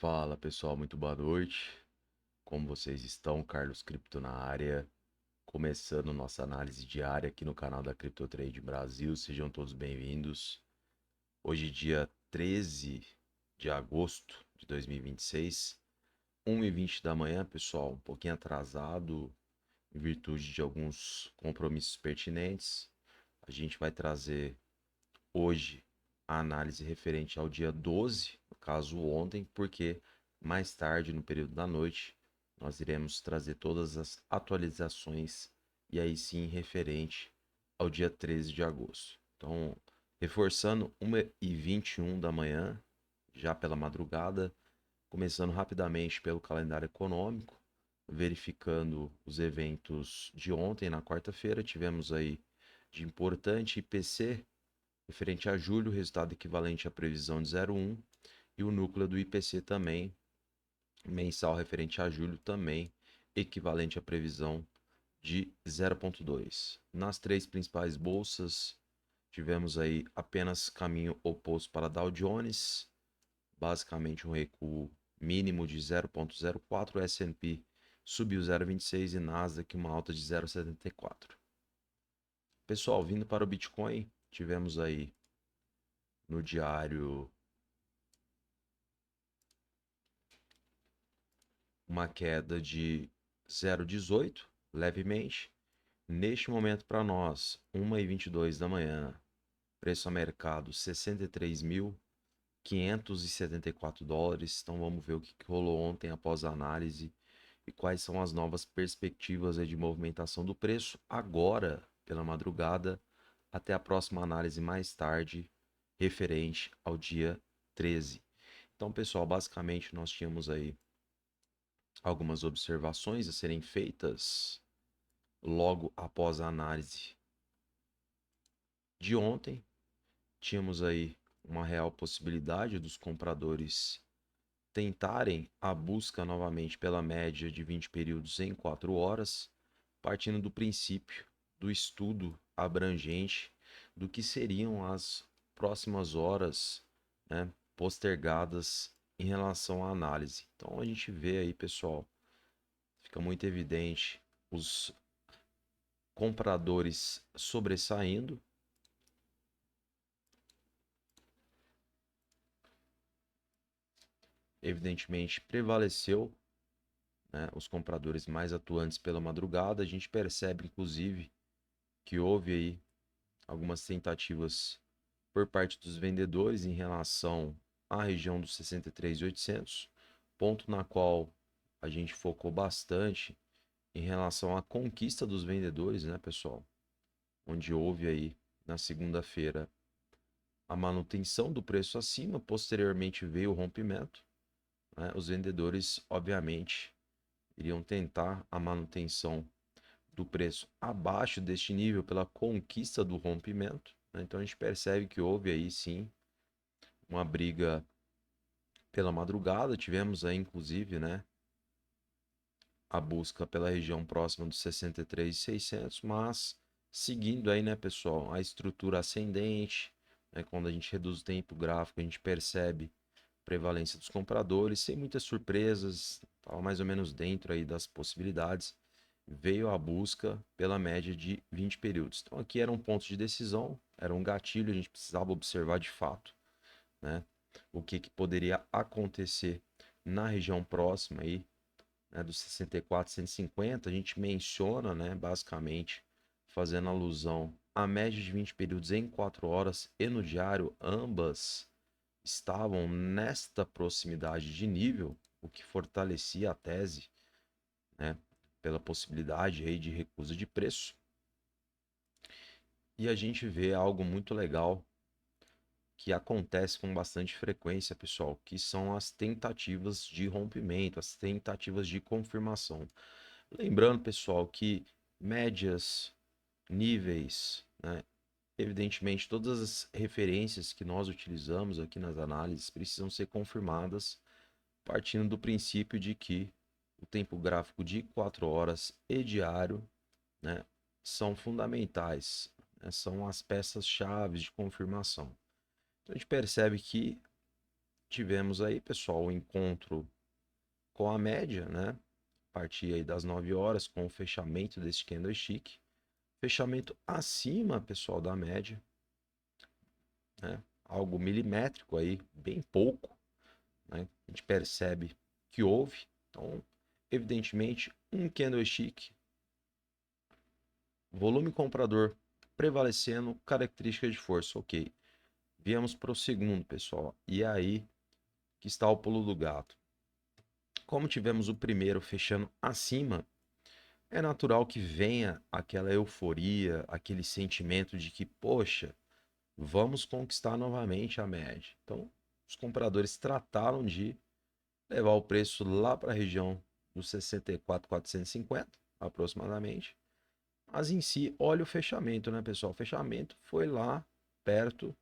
Fala pessoal, muito boa noite. Como vocês estão? Carlos Cripto na área, começando nossa análise diária aqui no canal da Crypto Trade Brasil. Sejam todos bem-vindos. Hoje, dia 13 de agosto de 2026, 1h20 da manhã, pessoal, um pouquinho atrasado em virtude de alguns compromissos pertinentes. A gente vai trazer hoje a análise referente ao dia 12, no caso ontem, porque mais tarde, no período da noite, nós iremos trazer todas as atualizações e aí sim referente ao dia 13 de agosto. Então, reforçando 1h21 da manhã, já pela madrugada, começando rapidamente pelo calendário econômico, verificando os eventos de ontem, na quarta-feira, tivemos aí de importante IPC referente a julho, resultado equivalente à previsão de 0,1, e o núcleo do IPC também, mensal referente a julho, também equivalente à previsão de 0,2. Nas três principais bolsas, tivemos aí apenas caminho oposto para Dow Jones, basicamente um recuo mínimo de 0,04, o S&P subiu 0,26 e Nasdaq uma alta de 0,74. Pessoal, vindo para o Bitcoin, tivemos aí no diário uma queda de 0,18, levemente. Neste momento, para nós, 1h22 da manhã, preço a mercado US$ 63.574. Então vamos ver o que rolou ontem após a análise e quais são as novas perspectivas de movimentação do preço agora, pela madrugada, até a próxima análise mais tarde, referente ao dia 13. Então, pessoal, basicamente nós tínhamos aí algumas observações a serem feitas logo após a análise de ontem. Tínhamos aí uma real possibilidade dos compradores tentarem a busca novamente pela média de 20 períodos em 4 horas, partindo do princípio do estudo abrangente do que seriam as próximas horas, né, postergadas em relação à análise. Então a gente vê aí, pessoal, fica muito evidente os compradores sobressaindo. Evidentemente, prevaleceu, né, os compradores mais atuantes pela madrugada. A gente percebe, inclusive, que houve aí algumas tentativas por parte dos vendedores em relação à região dos 63.800, ponto na qual a gente focou bastante em relação à conquista dos vendedores, né, pessoal? Onde houve aí na segunda-feira a manutenção do preço acima, posteriormente veio o rompimento, né? Os vendedores, obviamente, iriam tentar a manutenção do preço abaixo deste nível pela conquista do rompimento, né? Então a gente percebe que houve aí sim uma briga pela madrugada, tivemos aí inclusive, né, a busca pela região próxima dos 63.600, mas seguindo aí, né, pessoal, a estrutura ascendente, né, quando a gente reduz o tempo gráfico, a gente percebe prevalência dos compradores, sem muitas surpresas, estava mais ou menos dentro aí das possibilidades, veio a busca pela média de 20 períodos. Então aqui era um ponto de decisão, era um gatilho, a gente precisava observar de fato, né, o que poderia acontecer na região próxima aí, né, dos 64, 150. A gente menciona, né, basicamente, fazendo alusão à média de 20 períodos em 4 horas e no diário, ambas estavam nesta proximidade de nível, o que fortalecia a tese, né, pela possibilidade aí de recusa de preço. E a gente vê algo muito legal que acontece com bastante frequência, pessoal, que são as tentativas de rompimento, as tentativas de confirmação. Lembrando, pessoal, que médias, níveis, né, evidentemente, todas as referências que nós utilizamos aqui nas análises precisam ser confirmadas partindo do princípio de que o tempo gráfico de 4 horas e diário, né, são fundamentais, né, são as peças-chave de confirmação. Então a gente percebe que tivemos aí, pessoal, o encontro com a média, né? A partir aí das 9 horas com o fechamento desse candlestick. Fechamento acima, pessoal, da média, né? Algo milimétrico aí, bem pouco, né? A gente percebe que houve. Então, evidentemente, um candlestick, volume comprador prevalecendo, característica de força, ok. Viemos para o segundo, pessoal. E aí que está o pulo do gato. Como tivemos o primeiro fechando acima, é natural que venha aquela euforia, aquele sentimento de que, poxa, vamos conquistar novamente a média. Então, os compradores trataram de levar o preço lá para a região dos 64.450, aproximadamente. Mas em si, olha o fechamento, né, pessoal? O fechamento foi lá perto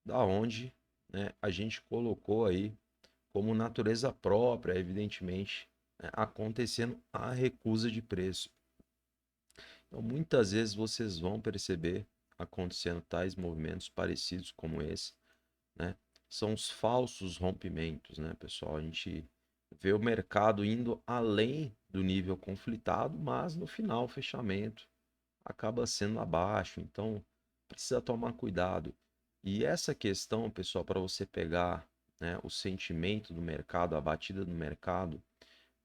da onde, né, a gente colocou aí como natureza própria, evidentemente, né, acontecendo a recusa de preço. Então, muitas vezes vocês vão perceber acontecendo tais movimentos parecidos como esse, né? São os falsos rompimentos, né, pessoal? A gente vê o mercado indo além do nível conflitado, mas no final o fechamento acaba sendo abaixo. Então, precisa tomar cuidado. E essa questão, pessoal, para você pegar, né, o sentimento do mercado, a batida do mercado,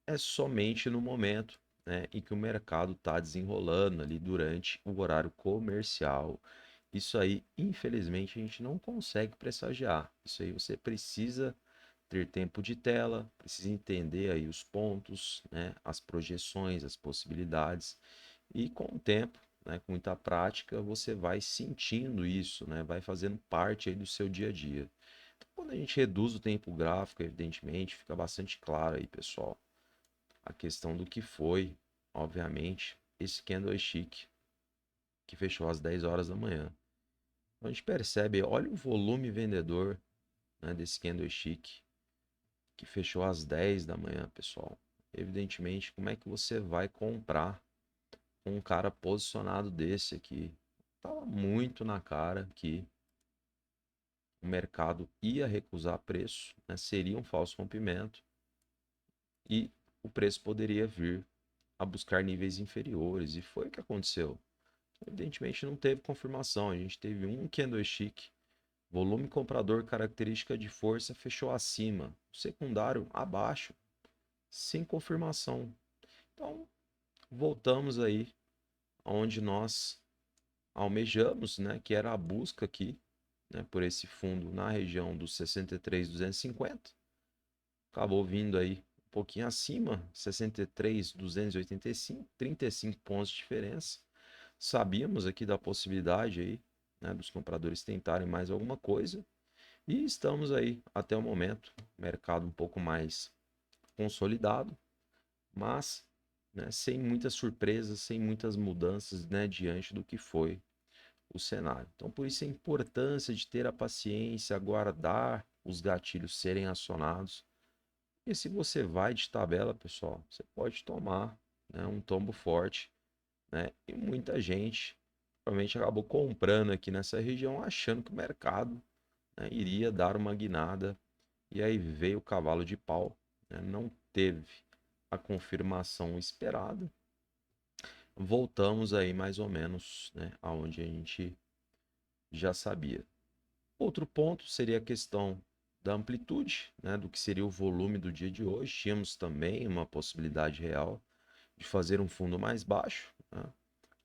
é somente no momento, né, em que o mercado está desenrolando ali durante o horário comercial. Isso aí, infelizmente, a gente não consegue pressagiar. Isso aí você precisa ter tempo de tela, precisa entender aí os pontos, né, as projeções, as possibilidades. E com o tempo, né, com muita prática, você vai sentindo isso, né, vai fazendo parte aí do seu dia a dia. Então, quando a gente reduz o tempo gráfico, evidentemente, fica bastante claro aí, pessoal, a questão do que foi, obviamente, esse candlestick que fechou às 10 horas da manhã. Então, a gente percebe, olha o volume vendedor, né, desse candlestick que fechou às 10 da manhã, pessoal. Evidentemente, como é que você vai comprar com um cara posicionado desse aqui? Tava muito na cara que o mercado ia recusar preço, né, seria um falso rompimento e o preço poderia vir a buscar níveis inferiores, e foi o que aconteceu. Evidentemente não teve confirmação, a gente teve um candlestick, volume comprador, característica de força, fechou acima, o secundário abaixo, sem confirmação. Então, voltamos aí aonde nós almejamos, né, que era a busca aqui, né, por esse fundo na região dos 63.250. Acabou vindo aí um pouquinho acima, 63.285, 35 pontos de diferença. Sabíamos aqui da possibilidade aí, né, dos compradores tentarem mais alguma coisa. E estamos aí até o momento, mercado um pouco mais consolidado, mas, né, sem muitas surpresas, sem muitas mudanças, né, diante do que foi o cenário. Então, por isso a importância de ter a paciência, aguardar os gatilhos serem acionados. E se você vai de tabela, pessoal, você pode tomar, né, um tombo forte, né? E muita gente provavelmente acabou comprando aqui nessa região achando que o mercado, né, iria dar uma guinada, e aí veio o cavalo de pau, né? Não teve a confirmação esperada. Voltamos aí mais ou menos, né, aonde a gente já sabia. Outro ponto seria a questão da amplitude, né, do que seria o volume do dia de hoje. Tínhamos também uma possibilidade real de fazer um fundo mais baixo, né?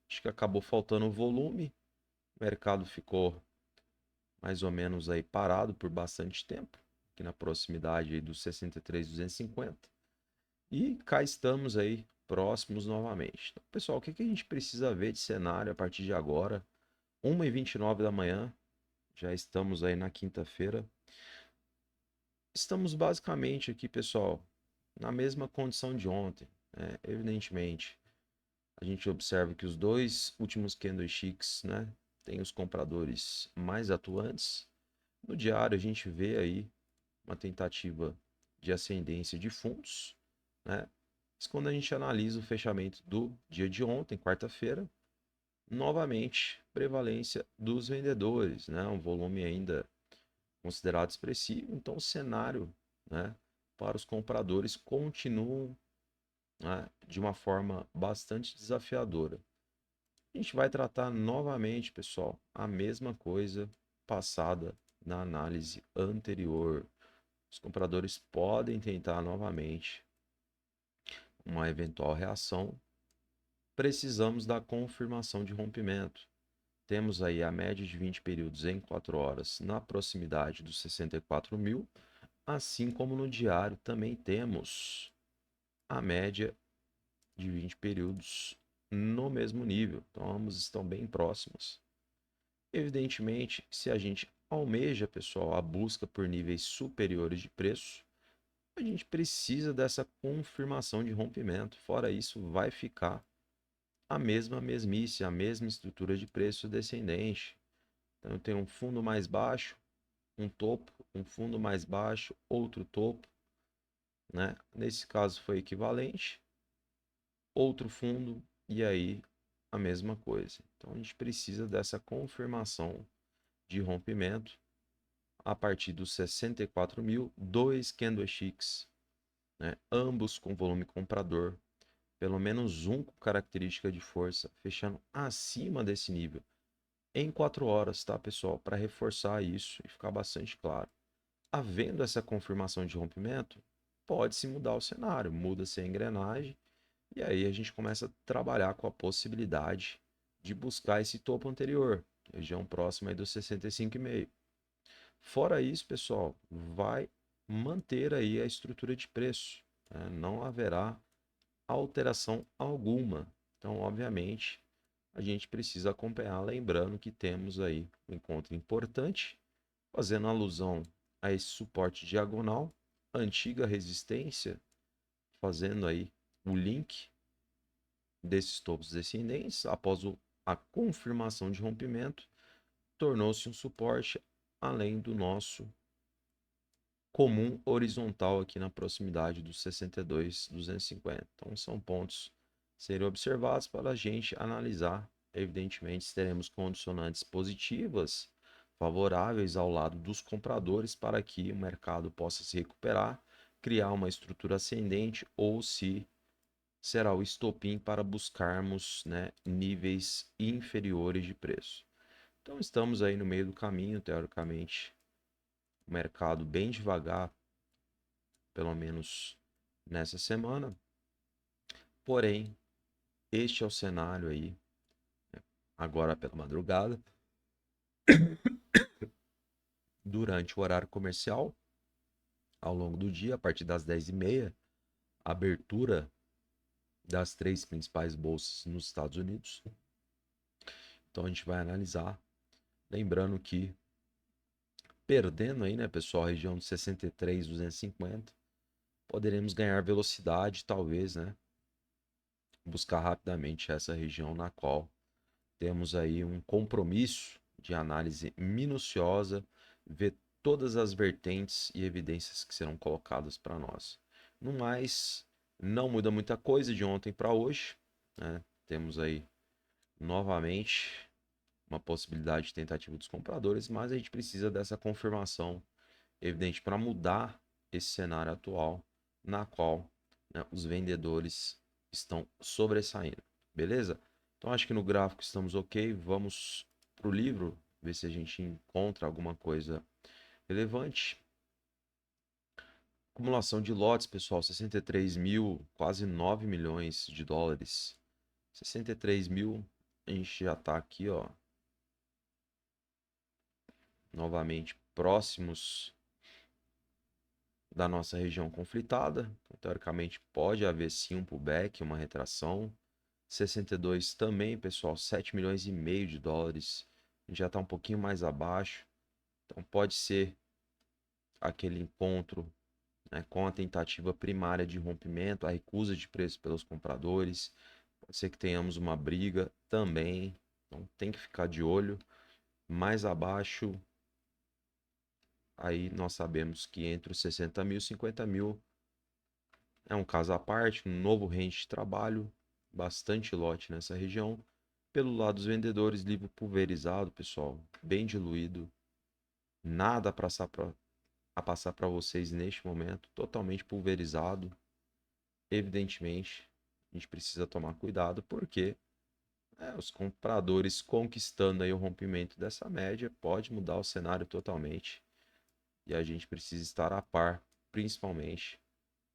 Acho que acabou faltando volume, o mercado ficou mais ou menos aí parado por bastante tempo, aqui na proximidade aí dos 63.250. E cá estamos aí próximos novamente. Então, pessoal, o que a gente precisa ver de cenário a partir de agora? 1h29 da manhã, já estamos aí na quinta-feira. Estamos basicamente aqui, pessoal, na mesma condição de ontem, né? Evidentemente, a gente observa que os dois últimos candlesticks, né, tem os compradores mais atuantes. No diário, a gente vê aí uma tentativa de ascendência de fundos, né? Mas quando a gente analisa o fechamento do dia de ontem, quarta-feira, novamente prevalência dos vendedores, né? Um volume ainda considerado expressivo, então o cenário, né, para os compradores continua, né, de uma forma bastante desafiadora. A gente vai tratar novamente, pessoal, a mesma coisa passada na análise anterior. Os compradores podem tentar novamente uma eventual reação. Precisamos da confirmação de rompimento. Temos aí a média de 20 períodos em 4 horas na proximidade dos 64 mil, assim como no diário também temos a média de 20 períodos no mesmo nível. Então, ambos estão bem próximos. Evidentemente, se a gente almeja, pessoal, a busca por níveis superiores de preço, a gente precisa dessa confirmação de rompimento. Fora isso, vai ficar a mesma mesmice, a mesma estrutura de preço descendente. Então, eu tenho um fundo mais baixo, um topo, um fundo mais baixo, outro topo, né? Nesse caso foi equivalente, outro fundo e aí a mesma coisa. Então, a gente precisa dessa confirmação de rompimento a partir dos 64 mil, dois candlesticks, né? Ambos com volume comprador, pelo menos um com característica de força, fechando acima desse nível em 4 horas, tá, pessoal? Para reforçar isso e ficar bastante claro. Havendo essa confirmação de rompimento, pode-se mudar o cenário, muda-se a engrenagem e aí a gente começa a trabalhar com a possibilidade de buscar esse topo anterior, região próxima aí dos 65,5. Fora isso, pessoal, vai manter aí a estrutura de preço, né? Não haverá alteração alguma. Então, obviamente, a gente precisa acompanhar, lembrando que temos aí um encontro importante, fazendo alusão a esse suporte diagonal, antiga resistência, fazendo aí o link desses topos descendentes, após a confirmação de rompimento, tornou-se um suporte além do nosso comum horizontal aqui na proximidade dos 62,250. Então, são pontos a serem observados para a gente analisar. Evidentemente, se teremos condicionantes positivas, favoráveis ao lado dos compradores para que o mercado possa se recuperar, criar uma estrutura ascendente ou se será o estopim para buscarmos, né, níveis inferiores de preço. Então, estamos aí no meio do caminho, teoricamente, o mercado bem devagar, pelo menos nessa semana. Porém, este é o cenário aí, né, agora pela madrugada, durante o horário comercial, ao longo do dia, a partir das 10h30, abertura das 3 principais bolsas nos Estados Unidos. Então a gente vai analisar, lembrando que perdendo aí, né, pessoal, a região de 63,250, poderemos ganhar velocidade, talvez, né, buscar rapidamente essa região na qual temos aí um compromisso de análise minuciosa, ver todas as vertentes e evidências que serão colocadas para nós. No mais, não muda muita coisa de ontem para hoje, né? Temos aí novamente uma possibilidade de tentativa dos compradores, mas a gente precisa dessa confirmação evidente para mudar esse cenário atual, na qual, né, os vendedores estão sobressaindo, beleza? Então acho que no gráfico estamos ok, vamos para o livro, ver se a gente encontra alguma coisa relevante. Acumulação de lotes, pessoal, 63 mil, quase 9 milhões de dólares. 63 mil, a gente já está aqui, ó, novamente próximos da nossa região conflitada. Então, teoricamente, pode haver sim um pullback, uma retração. 62 também, pessoal, 7 milhões e meio de dólares. A gente já está um pouquinho mais abaixo. Então, pode ser aquele encontro, né, com a tentativa primária de rompimento, a recusa de preço pelos compradores. Pode ser que tenhamos uma briga também. Então, tem que ficar de olho. Mais abaixo, aí nós sabemos que entre os 60 mil e 50 mil é um caso à parte, um novo range de trabalho, bastante lote nessa região. Pelo lado dos vendedores, livro pulverizado, pessoal, bem diluído, nada a passar para vocês neste momento, totalmente pulverizado. Evidentemente, a gente precisa tomar cuidado porque os compradores conquistando aí o rompimento dessa média pode mudar o cenário totalmente e a gente precisa estar a par, principalmente,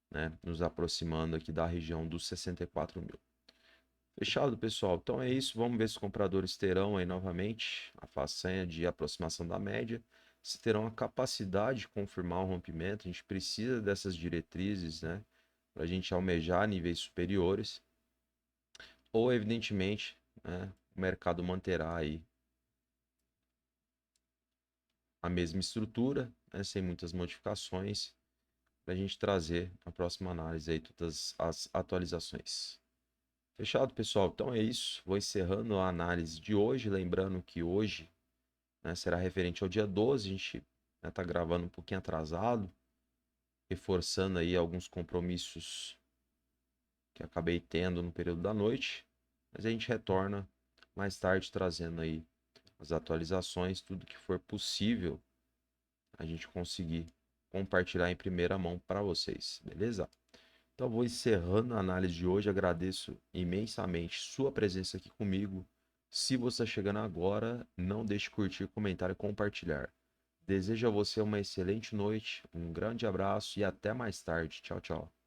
né, nos aproximando aqui da região dos 64 mil. Fechado, pessoal? Então é isso. Vamos ver se os compradores terão aí novamente a façanha de aproximação da média, se terão a capacidade de confirmar o rompimento. A gente precisa dessas diretrizes, né, para a gente almejar níveis superiores, ou evidentemente, né, o mercado manterá aí a mesma estrutura, né, sem muitas modificações, para a gente trazer a próxima análise aí todas as atualizações. Fechado, pessoal? Então é isso. Vou encerrando a análise de hoje. Lembrando que hoje, né, será referente ao dia 12. A gente está gravando um pouquinho atrasado, reforçando aí alguns compromissos que acabei tendo no período da noite. Mas a gente retorna mais tarde trazendo aí as atualizações, tudo que for possível a gente conseguir compartilhar em primeira mão para vocês, beleza? Então vou encerrando a análise de hoje. Agradeço imensamente sua presença aqui comigo. Se você está chegando agora, não deixe de curtir, comentar e compartilhar. Desejo a você uma excelente noite, um grande abraço e até mais tarde. Tchau, tchau.